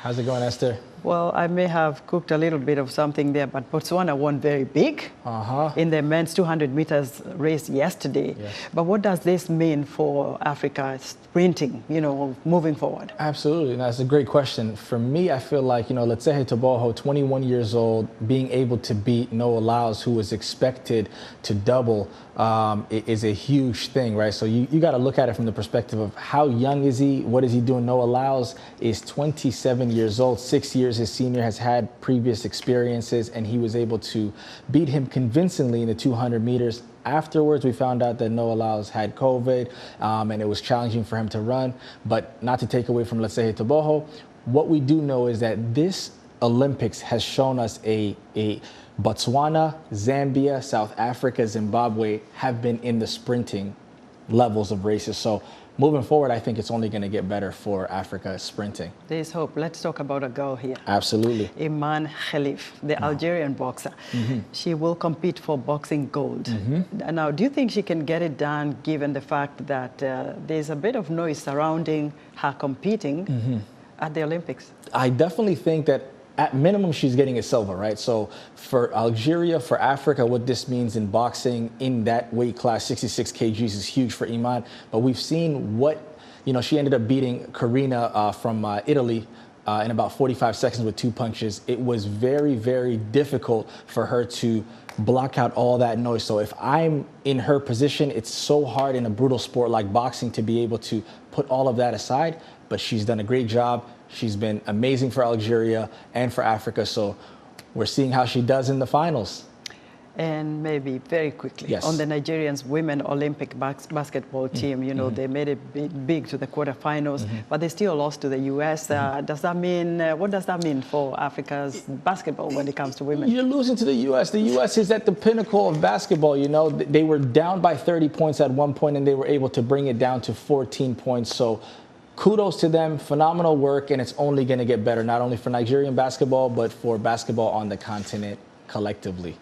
How's it going, Esther? Well, I may have cooked a little bit of something there, but Botswana won very big in the men's 200 meters race yesterday. Yes. But what does this mean for Africa sprinting, moving forward? Absolutely. That's a great question. For me, I feel like, Letsehe Teboho, 21 years old, being able to beat Noah Lyles, who was expected to double, is a huge thing, right? So you got to look at it from the perspective of how young is he? What is he doing? Noah Lyles is 27 years old, 6 years his senior, has had previous experiences, and he was able to beat him convincingly in the 200 meters. Afterwards, we found out that Noah Lyles had COVID, and it was challenging for him to run. But not to take away from Letsehe Teboho, what we do know is that this Olympics has shown us a Botswana, Zambia, South Africa, Zimbabwe have been in the sprinting levels of races. So moving forward, I think it's only going to get better for Africa sprinting. There's hope. Let's talk about a girl here. Absolutely. Iman Khalif, the Algerian boxer. She will compete for boxing gold. Now, do you think she can get it done given the fact that there's a bit of noise surrounding her competing at the Olympics? I definitely think that at minimum, she's getting a silver, right? So for Algeria, for Africa, what this means in boxing in that weight class, 66 kgs, is huge for Iman. But we've seen what, she ended up beating Karina from Italy in about 45 seconds with 2 punches. It was very, very difficult for her to block out all that noise. So if I'm in her position, it's so hard in a brutal sport like boxing to be able to put all of that aside. But she's done a great job. She's been amazing for Algeria and for Africa. So we're seeing how she does in the finals. And maybe very quickly, on the Nigerians women Olympic basketball team, they made it big to the quarterfinals, but they still lost to the U.S. Does that mean, what does that mean for Africa's basketball when it comes to women? You're losing to the U.S. The U.S. is at the pinnacle of basketball. They were down by 30 points at one point, and they were able to bring it down to 14 points. So kudos to them, phenomenal work, and it's only going to get better, not only for Nigerian basketball, but for basketball on the continent collectively.